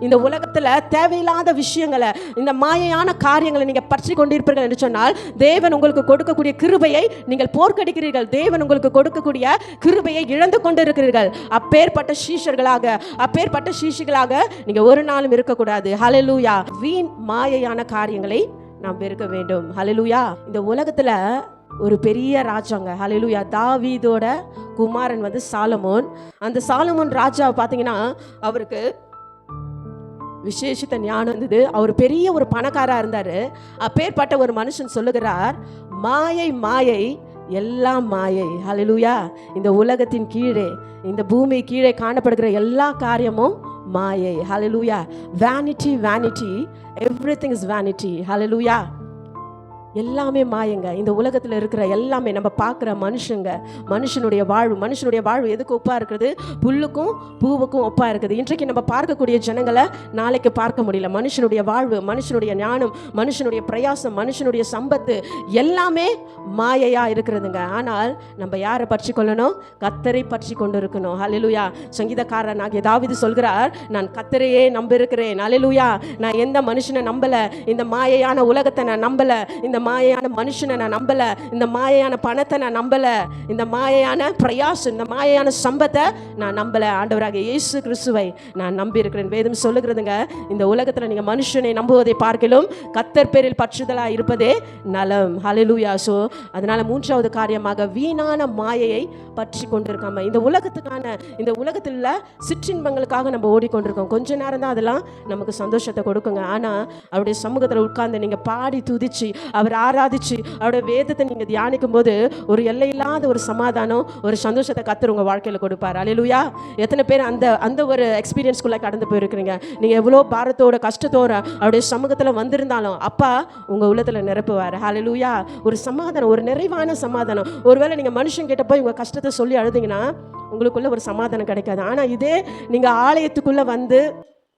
இந்த உலகத்துல தேவையில்லாத விஷயங்களை, இந்த மாயையான காரியங்களை நீங்க பற்றி கொண்டிருப்பீர்கள் என்று சொன்னால், தேவன் உங்களுக்கு கொடுக்கக்கூடிய கிருபையை நீங்கள் போர்க்கடிக்கிறீர்கள். தேவன் உங்களுக்கு கொடுக்கக்கூடிய கிருபையை இழந்து கொண்டிருக்கிறீர்கள். அப்பேற்பட்ட சீஷிகளாக நீங்க ஒரு நாளும் இருக்கக்கூடாது. ஹல்லேலூயா. வீண் மாயையான காரியங்களை நாம் வெறுக்க வேண்டும். ஹல்லேலூயா. இந்த உலகத்துல ஒரு பெரிய ராஜாங்க, ஹல்லேலூயா, தாவீதோட குமாரன் சாலமோன். அந்த சாலமோன் ராஜா பார்த்தீங்கன்னா அவருக்கு விசேஷித்த ஞானம் இருந்தது. அவர் பெரிய ஒரு பணக்காரா இருந்தாரு. அப்பேற்பட்ட ஒரு மனுஷன் சொல்லுகிறார், மாயை மாயை எல்லாம் மாயை. ஹல்லேலூயா. இந்த உலகத்தின் கீழே, இந்த பூமி கீழே காணப்படுகிற எல்லா காரியமும் மாயை. ஹல்லேலூயா. vanity vanity, everything is vanity. ஹல்லேலூயா. எல்லாமே மாயங்க. இந்த உலகத்தில் இருக்கிற எல்லாமே நம்ம பார்க்குற மனுஷனுடைய வாழ்வு எதுக்கு ஒப்பா இருக்குது? புல்லுக்கும் பூவுக்கும் ஒப்பா இருக்குது. இன்றைக்கு நம்ம பார்க்கக்கூடிய ஜனங்களை நாளைக்கு பார்க்க முடியல. மனுஷனுடைய வாழ்வு, மனுஷனுடைய ஞானம், மனுஷனுடைய பிரயாசம், மனுஷனுடைய சம்பத்து எல்லாமே மாயையா இருக்கிறதுங்க. ஆனால் நம்ம யாரை பற்றி கொள்ளணும்? கர்த்தரை பற்றி கொண்டு இருக்கணும். ஹல்லேலூயா. சங்கீதக்காரன் ஆகிய தாவீது சொல்கிறார், நான் கர்த்தரையே நம்பியிருக்கிறேன். ஹல்லேலூயா. நான் எந்த மனுஷனை நம்பல, இந்த மாயையான உலகத்தை நான் நம்பல, இந்த மாயையான மனுஷனை நான் நம்பல, இந்த மாயையான பணத்தை நான் நம்பல, இந்த மாயையான பிரயாசம், இந்த மாயையான சம்பத்தை நான் நம்பல. ஆண்டவராகிய இயேசு கிறிஸ்துவை நான் நம்பி இருக்கிறேன். வேதம் சொல்லுகிறதுங்க, இந்த உலகத்துல நீங்க மனுஷனை நம்புவதை பார்க்கலும் கர்த்தர் பேரில் பற்றுதலா இருப்பதே நலம். ஹல்லேலூயா. சோ அதனால மூன்றாவது காரியமாக வீணான மாயையை பற்றி கொண்டிருக்காம, இந்த உலகத்தில் சிற்றின்பங்களுக்காக நம்ம ஓடிக்கொண்டிருக்கோம். கொஞ்ச நேரம் தான் அதெல்லாம் நமக்கு சந்தோஷத்தை கொடுக்குங்க. ஆனா அவருடைய சமூகத்தில் உட்கார்ந்து நீங்க பாடி துதிச்சு அவர் ஆராதிச்சு அவருடைய வேதத்தை நீங்க தியானிக்கும் போது ஒரு எல்லையில்லாத ஒரு சமாதானம், ஒரு சந்தோஷத்தை கர்த்தர் உங்க வாழ்க்கையில கொடுப்பார். ஹல்லேலூயா. எத்தனை பேர் அந்த ஒரு எக்ஸ்பீரியன்ஸ்குள்ள கடந்து போயிருக்கிறீங்க? நீங்க எவ்வளோ பாரத்தோட கஷ்டத்தோட அவருடைய சமூகத்துல வந்திருந்தாலும் அப்பா உங்க உள்ளத்துல நிரப்புவார். ஹல்லேலூயா. ஒரு சமாதானம், ஒரு நிறைவான சமாதானம். ஒருவேளை நீங்க மனுஷன் கிட்ட போய் உங்க கஷ்டத்தை சொல்லி அழுதிங்கன்னா உங்களுக்குள்ள ஒரு சமாதானம் கிடைக்காது. ஆனா இதே நீங்க ஆலயத்துக்குள்ள வந்து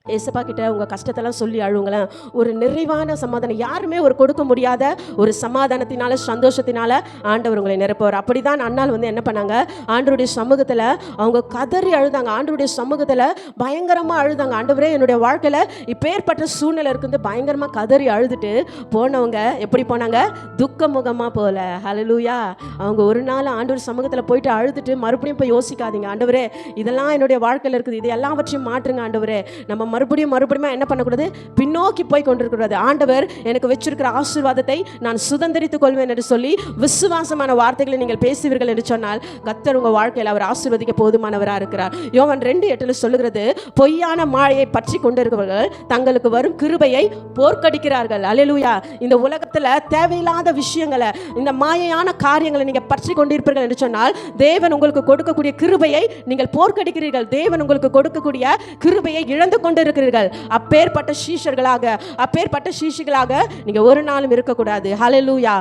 ஏசப்பா கிட்ட உங்கள் கஷ்டத்தெல்லாம் சொல்லி அழுவுங்களேன், ஒரு நிறைவான சமாதானம், யாருமே ஒரு கொடுக்க முடியாத ஒரு சமாதானத்தினால, சந்தோஷத்தினால ஆண்டவர் உங்களை நிரப்புவார். அப்படி தான் அண்ணால் என்ன பண்ணாங்க? ஆண்டவருடைய சமூகத்தில் அவங்க கதறி அழுதாங்க. ஆண்டவருடைய சமூகத்தில் பயங்கரமாக அழுதாங்க. ஆண்டவரே என்னுடைய வாழ்க்கையில் இப்பேற்பட்ட சூழ்நிலை இருக்குது பயங்கரமாக கதறி அழுதுட்டு போனவங்க எப்படி போனாங்க? துக்க முகமாக போல. ஹல்லேலூயா. அவங்க ஒரு நாள் ஆண்டவர் சமூகத்தில் போயிட்டு அழுதுட்டு மறுபடியும் போய் யோசிக்காதீங்க, ஆண்டவரே இதெல்லாம் என்னுடைய வாழ்க்கையில் இருக்குது, இது எல்லாவற்றையும் மாற்றுங்க ஆண்டவரே. நம்ம மறுபடியும் என்ன பண்ணக்கூடாது? பின்னோக்கி போய் கொண்டிருக்கிறது. ஆண்டவர் எனக்கு வச்சிருக்கிற ஆசீர்வாதத்தை நான் சுதந்திரித்துக் கொள்வேன் என்று சொல்லி விசுவாசமான வார்த்தைகளை நீங்கள் பேசுவீர்கள் என்று சொன்னால் கர்த்தர் உங்க வாழ்க்கையில் அவர் ஆசீர்வதிக்க போதுமானவராக இருக்கிறார். யோவான் 2:8 சொல்லுகிறது, பொய்யான மாயையை பற்றி கொண்டிருக்கிறவர்கள் தங்களுக்கு வரும் கிருபையை போர்க்கடிக்கிறார்கள். ஹல்லேலூயா. இந்த உலகத்துல தேவையில்லாத விஷயங்களை, இந்த மாயையான காரியங்களை நீங்க பற்றி கொண்டிருப்பீர்கள் என்று சொன்னால் தேவன் உங்களுக்கு கொடுக்கக்கூடிய கிருபையை நீங்கள் போர்க்கடிக்கிறீர்கள். தேவன் உங்களுக்கு கொடுக்கக்கூடிய கிருபையை இழந்து கொண்டு இருக்கிறீர்கள். அப்பேற்பட்ட சீஷர்களாக நீங்க ஒரு நாளும் இருக்கக்கூடாது. ஹல்லேலூயா.